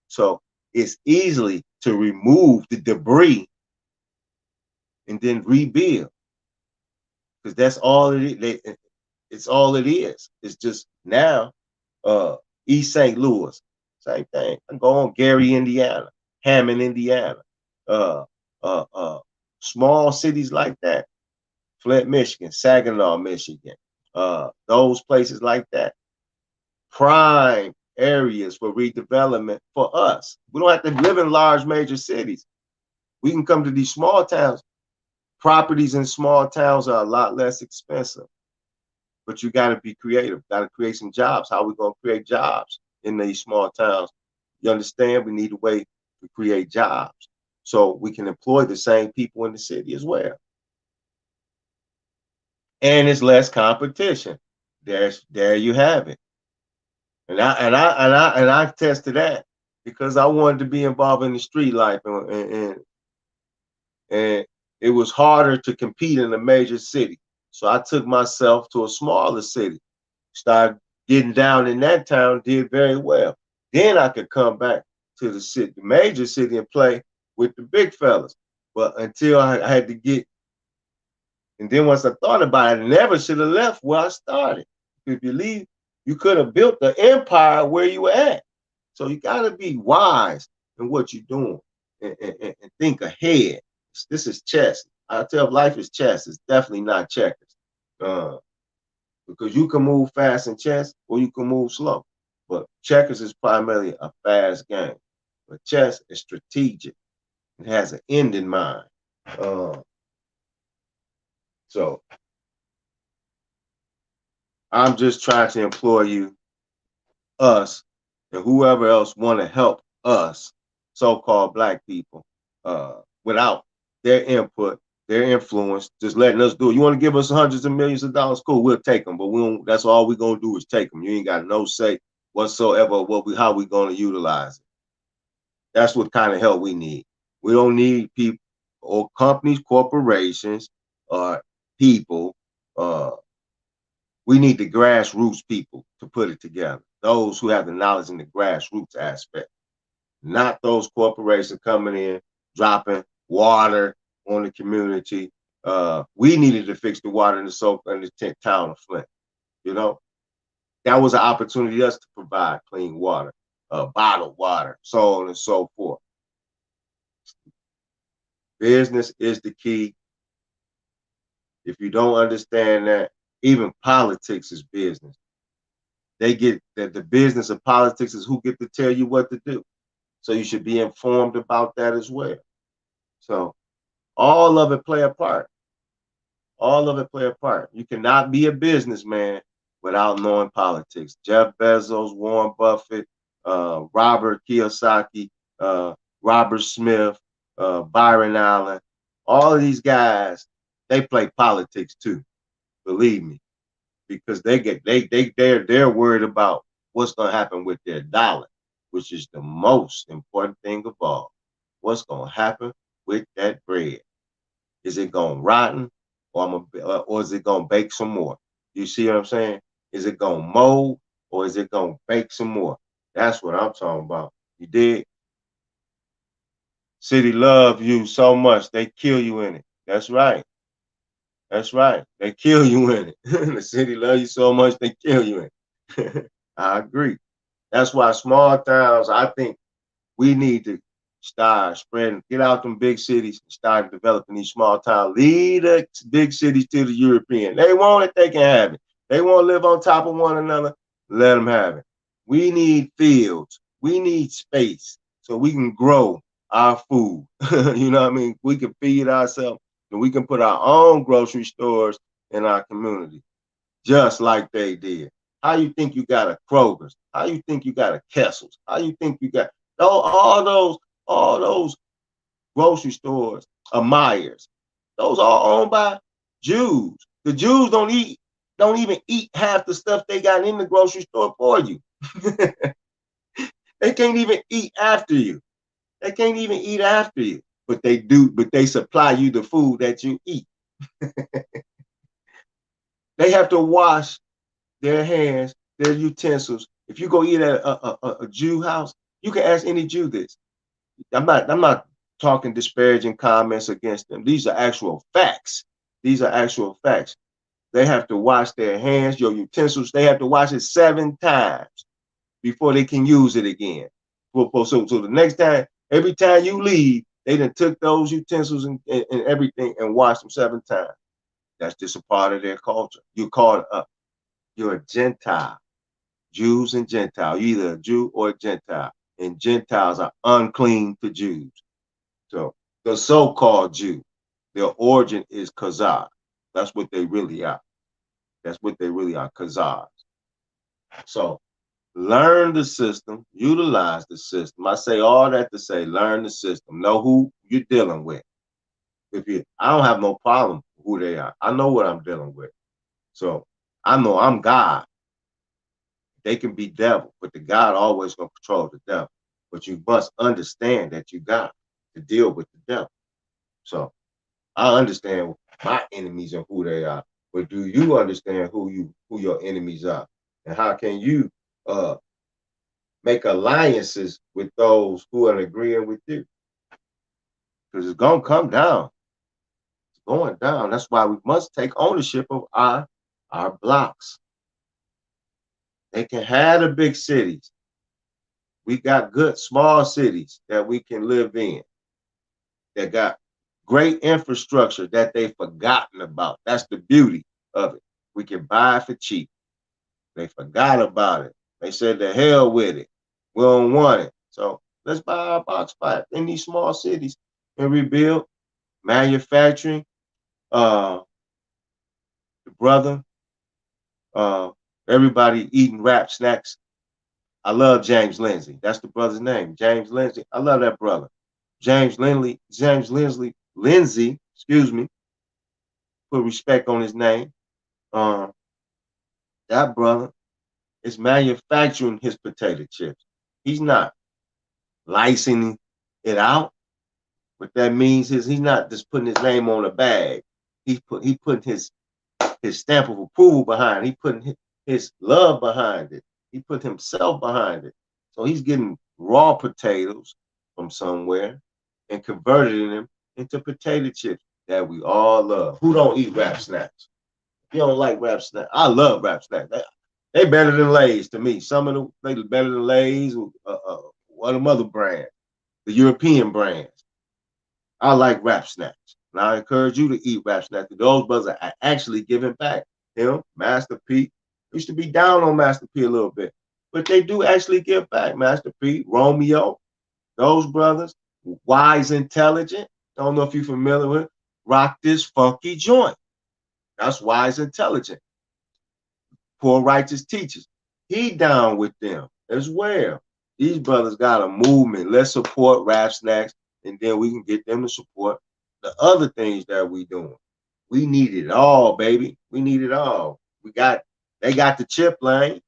S1: So it's easily to remove the debris and then rebuild, because that's all it is. It's all it is. It's just now, East St. Louis, same thing. I go on Gary, Indiana, Hammond, Indiana, uh, small cities like that, Flint, Michigan, Saginaw, Michigan, those places like that, prime areas for redevelopment for us. We don't have to live in large major cities. We can come to these small towns. Properties in small towns are a lot less expensive, but you got to be creative. Got to create some jobs. How are we going to create jobs in these small towns? You understand? We need a way to create jobs so we can employ the same people in the city as well. And it's less competition. There you have it. And I attest to that, because I wanted to be involved in the street life, and it was harder to compete in a major city. So I took myself to a smaller city, started getting down in that town, did very well. Then I could come back to the city, the major city, and play with the big fellas. But until I had to get, and then once I thought about it, I never should have left where I started. If you leave, you could have built the empire where you were at. So you got to be wise in what you're doing, and think ahead. This is chess. I tell life is chess. It's definitely not checkers. Because you can move fast in chess, or you can move slow. But checkers is primarily a fast game. But chess is strategic. It has an end in mind. So I'm just trying to implore you, us, and whoever else want to help us, so-called Black people, without their input, their influence, just letting us do it. You want to give us hundreds of millions of dollars? Cool, we'll take them. But we don't, that's all we're gonna do is take them. You ain't got no say whatsoever how we gonna utilize it. That's what kind of help we need. We don't need people or companies, corporations, or people. We need the grassroots people to put it together. Those who have the knowledge in the grassroots aspect, not those corporations coming in, dropping water on the community. We needed to fix the water in the town of Flint. You know, that was an opportunity for us to provide clean water, bottled water, so on and so forth. Business is the key. If you don't understand that, even politics is business. They get that the business of politics is who get to tell you what to do. So you should be informed about that as well. So all of it play a part. All of it play a part. You cannot be a businessman without knowing politics. Jeff Bezos, Warren Buffett, Robert Kiyosaki, Robert Smith, Byron Allen, all of these guys, They play politics too, believe me, because they're worried about what's gonna happen with their dollar, which is the most important thing of all. What's gonna happen with that bread? Is it gonna rotten, or is it gonna bake some more? You see what I'm saying? Is it gonna mold, or is it gonna bake some more? That's what I'm talking about. You did. City love you so much they kill you in it. That's right. That's right. They kill you in it. The city love you so much they kill you in it. I agree. That's why small towns, I think we need to start spreading, get out them big cities and start developing these small towns. Lead the big cities to the European. They want it, they can have it. They want to live on top of one another, let them have it. We need fields. We need space so we can grow our food. You know what I mean? We can feed ourselves and we can put our own grocery stores in our community, just like they did. How you think you got a Kroger's? How you think you got a Kessel's? How you think you got all those grocery stores, Myers? Those are owned by Jews. The Jews don't even eat half the stuff they got in the grocery store for you. They can't even eat after you. They can't even eat after you. But they do, but they supply you the food that you eat. They have to wash their hands, their utensils. If you go eat at a Jew house, you can ask any Jew this. I'm not talking disparaging comments against them. These are actual facts. These are actual facts. They have to wash their hands, your utensils. They have to wash it 7 times before they can use it again. So the next time, every time you leave, they done took those utensils and everything and washed them 7 times. That's just a part of their culture. You're a Gentile. Jews and Gentiles. You're either a Jew or a Gentile. And Gentiles are unclean to Jews. So the so-called Jew, their origin is Khazar. That's what they really are. That's what they really are, Khazars. So learn the system, utilize the system. I say all that to say, learn the system. Know who you're dealing with. I don't have no problem with who they are. I know what I'm dealing with. So I know I'm God. They can be devil, but the God always gonna control the devil. But you must understand that you got to deal with the devil. So I understand my enemies and who they are, but do you understand who your enemies are, and how can you make alliances with those who are agreeing with you? Because it's gonna come down. It's going down. That's why we must take ownership of our blocks. They can have the big cities. We got good small cities that we can live in that got great infrastructure that they've forgotten about. That's the beauty of it. We can buy it for cheap. They forgot about it. They said the hell with it. We don't want it. So let's buy our box fight in these small cities and rebuild manufacturing. The brother, everybody eating rap snacks. I love James Lindsay. That's the brother's name, James Lindsay. I love that brother. James Lindsay, excuse me, put respect on his name. That brother is manufacturing his potato chips. He's not licensing it out. What that means is he's not just putting his name on a bag. He putting his stamp of approval behind it. He putting his love behind it. He put himself behind it. So he's getting raw potatoes from somewhere and converting them into potato chips that we all love. Who don't eat Rap Snacks? If you don't like Rap Snacks, I love Rap Snacks. They better than Lay's to me. Some of them they better than Lay's. One of them other brands, the European brands. I like Rap Snacks. And I encourage you to eat Rap Snacks. Those brothers are actually giving back. Master P used to be down on Master P a little bit, but they do actually give back. Master P, Romeo, those brothers, Wise Intelligent. I don't know if you're familiar with Rock This Funky Joint. That's Wise Intelligent. Poor Righteous Teachers. He down with them as well. These brothers got a movement. Let's support Rap Snacks, and then we can get them to support the other things that we doing. We need it all, baby. We need it all. They got the chip lane.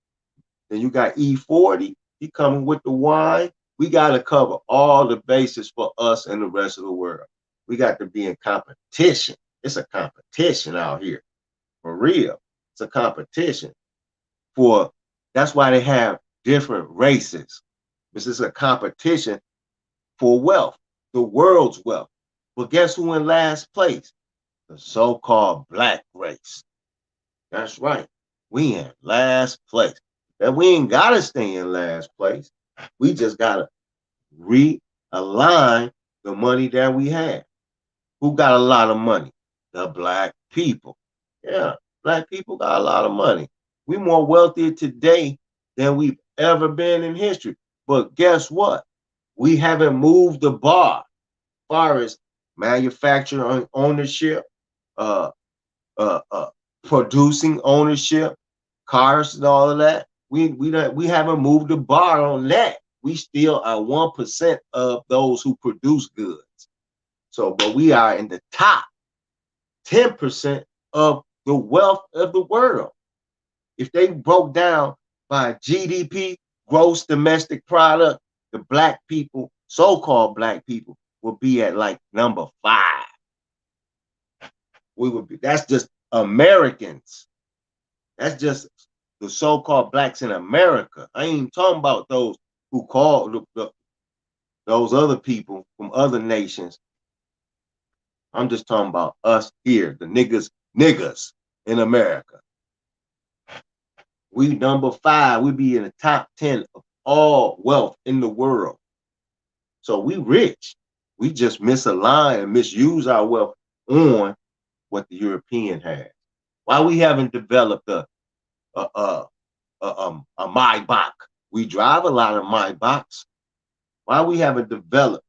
S1: Then you got E40. He coming with the wine. We got to cover all the bases for us and the rest of the world. We got to be in competition. It's a competition out here. For real. It's a competition for, that's why they have different races. This is a competition for wealth, the world's wealth. But guess who in last place? The so-called black race. That's right. We in last place. That we ain't gotta stay in last place. We just gotta realign the money that we have. Who got a lot of money? The black people. Yeah, black people got a lot of money. We more wealthy today than we've ever been in history. But guess what? We haven't moved the bar as far as manufacturing ownership, uh, producing ownership, cars and all of that. We haven't moved the bar on that. We still are 1% of those who produce goods. So, but we are in the top 10% of the wealth of the world. If they broke down by GDP, gross domestic product, the black people, so-called black people, will be at like number 5. We would be. That's just Americans. That's just the so-called blacks in America. I ain't even talking about those who call those other people from other nations. I'm just talking about us here, the niggas in America. We number 5. We be in the top 10 of all wealth in the world. So we rich. We just misalign and misuse our wealth on what the European has. Why we haven't developed a Maybach? We drive a lot of Maybachs. Why we haven't developed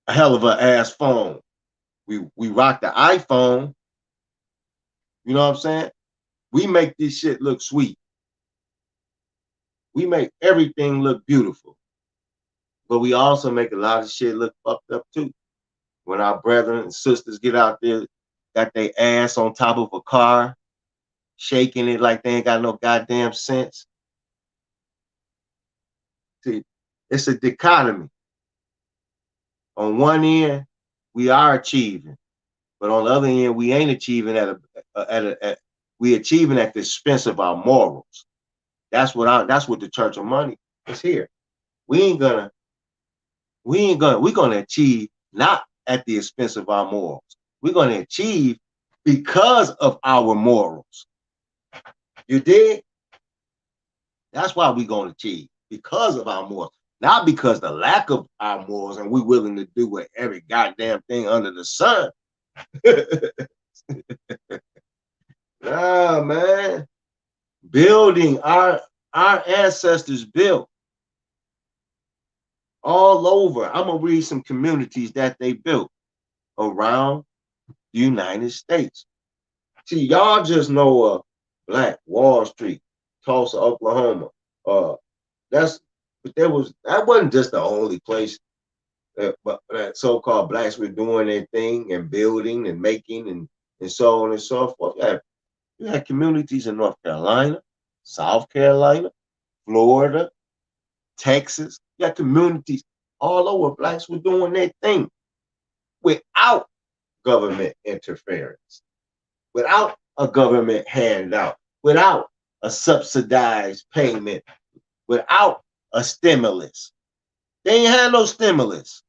S1: a hell of an ass phone? We rock the iPhone. You know what I'm saying? We make this shit look sweet. We make everything look beautiful. But we also make a lot of shit look fucked up too. When our brethren and sisters get out there, got their ass on top of a car, shaking it like they ain't got no goddamn sense. See, it's a dichotomy. On one end, we are achieving, but on the other end, we ain't achieving we achieving at the expense of our morals. That's what the Church of Money is here. We're gonna achieve not at the expense of our morals. We're gonna achieve because of our morals. You dig? That's why we're gonna achieve, because of our morals. Not because the lack of our morals and we're willing to do with every goddamn thing under the sun. Nah, man. Building our ancestors built all over. I'm gonna read some communities that they built around the United States. See, y'all just know Black Wall Street, Tulsa, Oklahoma. That wasn't just the only place that so-called blacks were doing their thing and building and making and so on and so forth. You had communities in North Carolina, South Carolina, Florida, Texas. You had communities all over. Blacks were doing their thing without government interference, without a government handout, without a subsidized payment, without a stimulus. They ain't had no stimulus.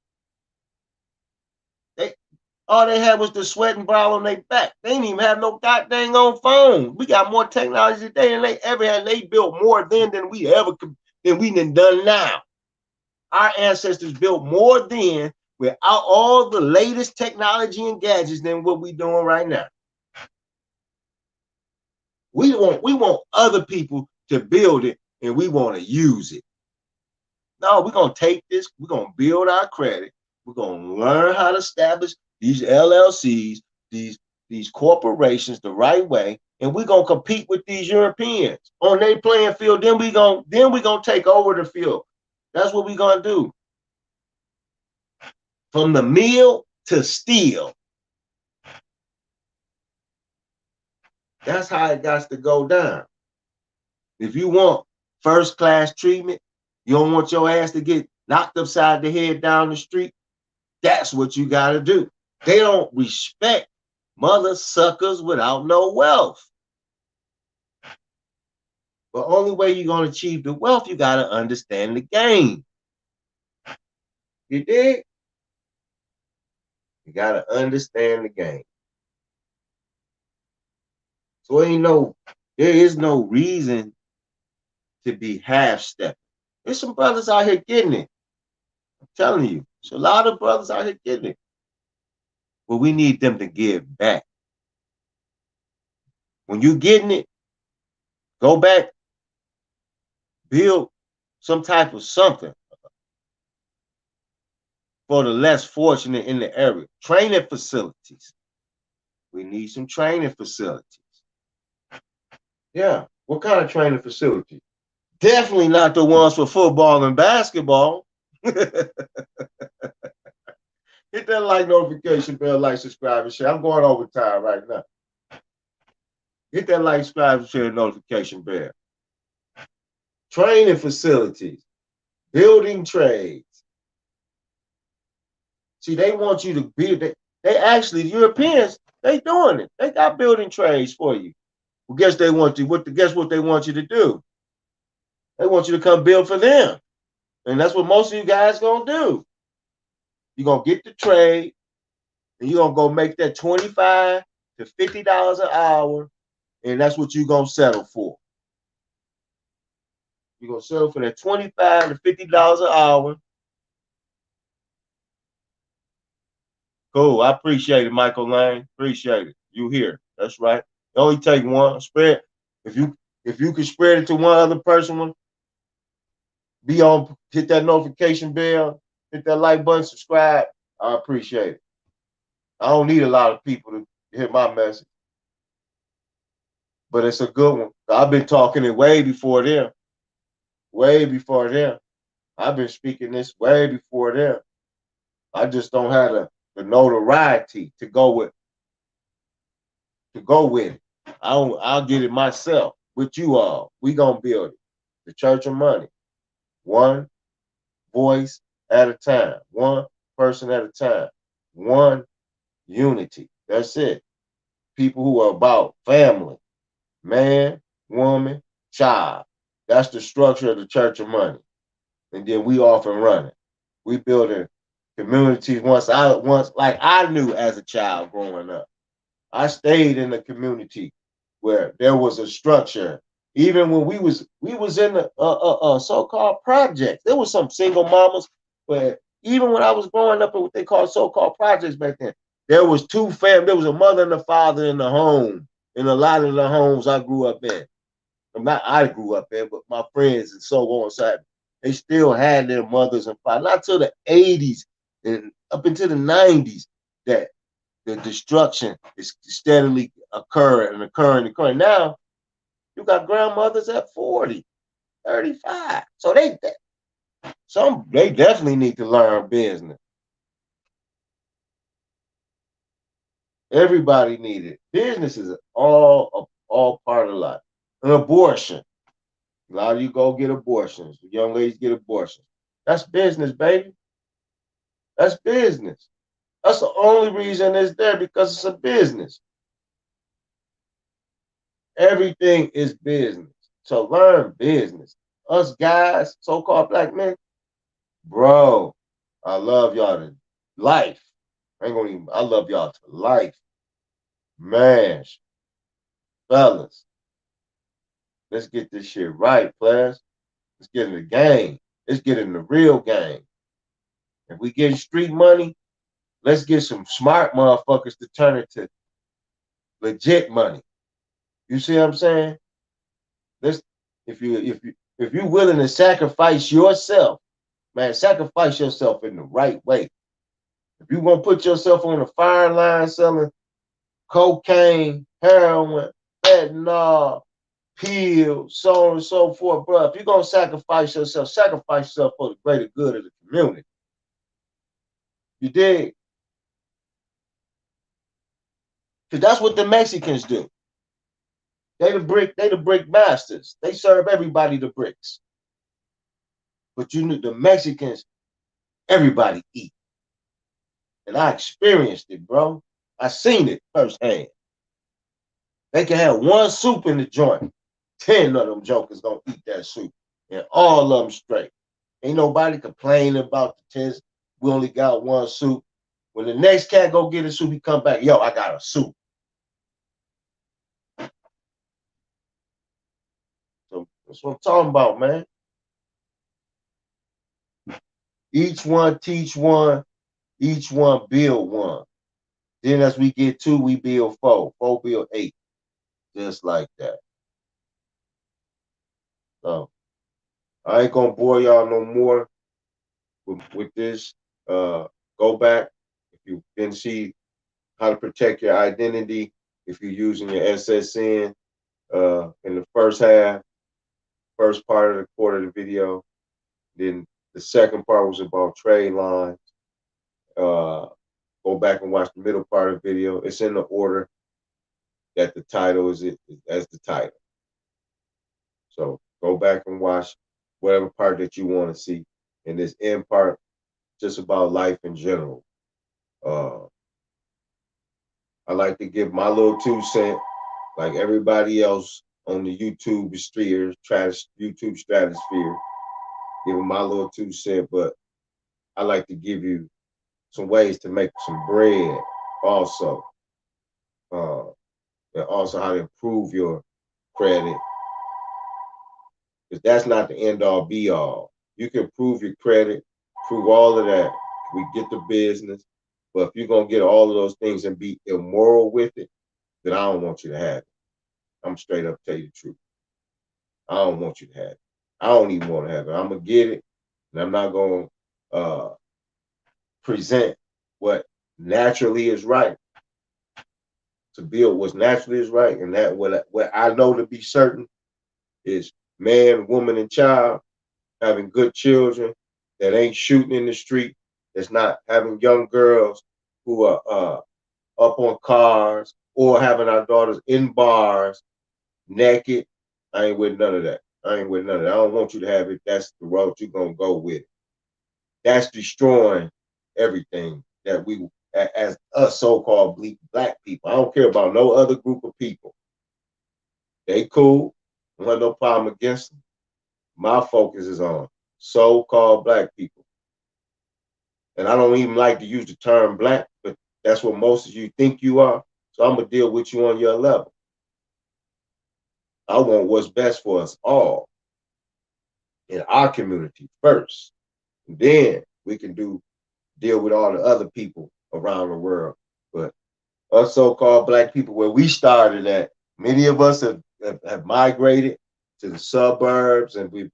S1: All they had was the sweat and brow on their back. They didn't even have no goddamn on phone. We got more technology today than they ever had. They built more then than we done now. Our ancestors built more then without all the latest technology and gadgets than what we doing right now. We want other people to build it and we want to use it. No, we're gonna take this, we're gonna build our credit, we're gonna learn how to establish these LLCs, these corporations the right way, and we're gonna compete with these Europeans on their playing field. Then we gonna take over the field. That's what we're gonna do. From the mill to steel. That's how it got to go down. If you want first class treatment, you don't want your ass to get knocked upside the head down the street, that's what you got to do. They don't respect mother suckers without no wealth. But only way you're going to achieve the wealth, you got to understand the game. You dig? You got to understand the game. So there is no reason to be half-stepping. There's some brothers out here getting it. I'm telling you. There's a lot of brothers out here getting it. But we need them to give back. When you're getting it, go back, build some type of something for the less fortunate in the area. Training facilities. We need some training facilities. Yeah. What kind of training facilities? Definitely not the ones for football and basketball. Hit that like notification bell, like, subscribe, and share. I'm going overtime right now. Hit that like, subscribe, and share notification bell. Training facilities, building trades. See, they want you to build. They actually, Europeans, they doing it. They got building trades for you. Well, guess they want you. Guess what they want you to do? They want you to come build for them, and that's what most of you guys gonna do. You're gonna get the trade, and you're gonna go make that $25 to $50 an hour, and that's what you're gonna settle for. You're gonna settle for that $25 to $50 an hour. Cool. I appreciate it, Michael Lane. Appreciate it. You here. That's right. It only take one. Spread. If you can spread it to one other person, hit that notification bell, hit that like button, subscribe. I appreciate it. I don't need a lot of people to hear my message. But it's a good one. I've been talking it way before them. Way before them. I've been speaking this way before them. I just don't have the notoriety to go with it. I'll get it myself with you all. We gonna build it. The Church of Money. One voice at a time. One person at a time. One unity. That's it. People who are about family. Man, woman, child. That's the structure of the Church of Money. And then we off and running. We building communities once like I knew as a child growing up. I stayed in a community where there was a structure. Even when we was in the so-called projects, there was some single mamas, but even when I was growing up in what they call so-called projects back then, there was two families. There was a mother and a father in the home. In a lot of the homes I grew up in. Not I grew up in, but my friends and so on. So they still had their mothers and fathers. Not till the 80s and up into the 90s that the destruction is steadily occurring. Now, you got grandmothers at 40, 35. So they definitely need to learn business. Everybody need it. Business is all part of life. An abortion. A lot of you go get abortions. The young ladies get abortions. That's business, baby. That's business. That's the only reason it's there, because it's a business. Everything is business. So learn business. Us guys, so-called black men, bro, I love y'all to life. I love y'all to life. Man, fellas, let's get this shit right, players. Let's get in the game. Let's get in the real game. If we get street money, let's get some smart motherfuckers to turn it to legit money. You see what I'm saying? If you're willing to sacrifice yourself, man, sacrifice yourself in the right way. If you want to put yourself on the firing line selling cocaine, heroin, fentanyl, pills, so on and so forth, bro, if you're going to sacrifice yourself for the greater good of the community. You dig? Because that's what the Mexicans do. They the brick masters. They serve everybody the bricks. But you know, the Mexicans, everybody eat. And I experienced it, bro. I seen it firsthand. They can have one soup in the joint. 10 of them jokers gonna eat that soup. And all of them straight. Ain't nobody complaining about the 10s. We only got one soup. When the next cat go get a soup, he come back, yo, I got a soup. So that's what I'm talking about, man. Each one teach one, each one build one. Then as we get two, we build four. Four build eight. Just like that. So I ain't gonna bore y'all no more with this. Go back if you didn't see how to protect your identity if you're using your SSN in the first half, first part of the quarter of the video. Then the second part was about Tradeline. Go back and watch the middle part of the video. It's in the order that the title is as the title. So go back and watch whatever part that you want to see. And this end part, just about life in general. I like to give my little 2 cents, like everybody else on the YouTube sphere, YouTube stratosphere, giving my little 2 cents, but I like to give you some ways to make some bread also. And also how to improve your credit. Because that's not the end all be all. You can improve your credit, prove all of that. We get the business. But if you're going to get all of those things and be immoral with it, then I don't want you to have it. I'm straight up tell you the truth. I don't want you to have it. I don't even want to have it. I'm going to get it, and I'm not going to present what naturally is right. To build what's naturally is right, and that what I know to be certain is man, woman, and child having good children that ain't shooting in the street, that's not having young girls who are up on cars or having our daughters in bars naked. I ain't with none of that. I ain't with none of that. I don't want you to have it. That's the road you're gonna go with. That's destroying everything that we, as us so-called black people. I don't care about no other group of people. They cool. I don't have no problem against them. My focus is on so-called black people. And I don't even like to use the term black, but that's what most of you think you are. So I'm going to deal with you on your level. I want what's best for us all in our community first. And then we can deal with all the other people around the world. But us so-called black people, where we started at, many of us have migrated to the suburbs, and we've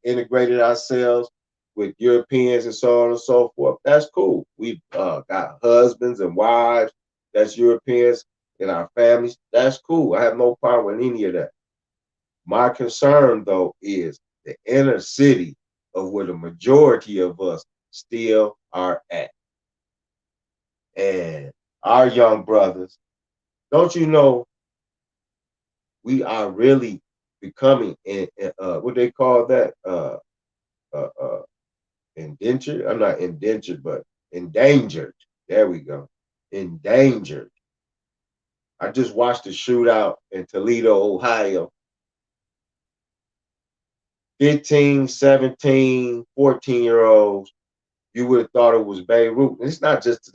S1: integrated ourselves with Europeans and so on and so forth. That's cool. We've got husbands and wives that's Europeans in our families. That's cool. I have no problem with any of that. My concern, though, is the inner city of where the majority of us still are at. And our young brothers, don't you know, we are really becoming what they call that, indentured. I'm not indentured, but endangered. There we go. Endangered. I just watched a shootout in Toledo, Ohio. 15, 17, 14-year-olds. You would have thought it was Beirut. And it's not just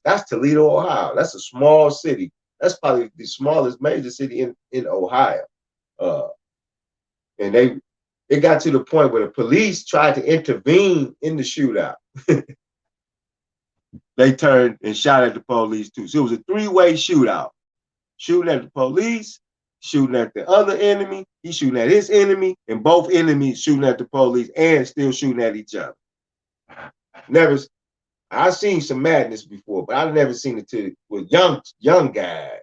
S1: that's Toledo, Ohio. That's a small city. That's probably the smallest major city in Ohio. And it got to the point where the police tried to intervene in the shootout. They turned and shot at the police too. So it was a 3-way shootout. Shooting at the police, shooting at the other enemy, he's shooting at his enemy, and both enemies shooting at the police and still shooting at each other. I've seen some madness before, but I've never seen it with young guys,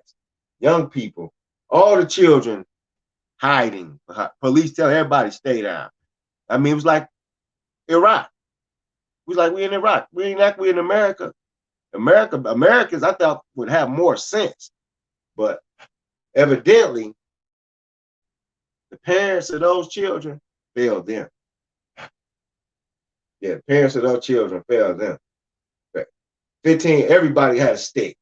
S1: young people, all the children hiding. Police telling everybody stay down. I mean, it was like Iraq. It was like we in Iraq. We ain't like we in America. Americans, I thought, would have more sense, but evidently The parents of those children failed them. Yeah, the parents of those children failed them. 15, everybody had a stick.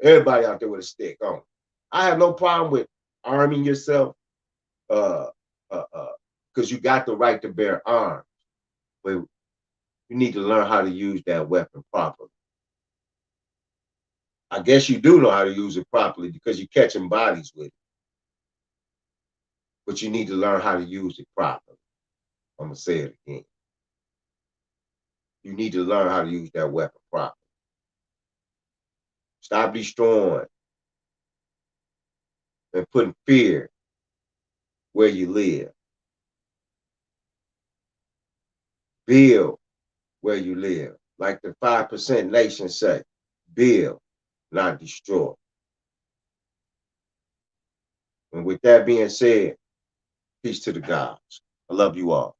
S1: Everybody out there with a stick on. I have no problem with arming yourself, because you got the right to bear arms, but you need to learn how to use that weapon properly. I guess you do know how to use it properly because you're catching bodies with it. But you need to learn how to use it properly. I'm going to say it again. You need to learn how to use that weapon properly. Stop destroying and putting fear where you live. Build where you live. Like the 5% nation say, build, not destroy. And with that being said, peace to the gods. I love you all.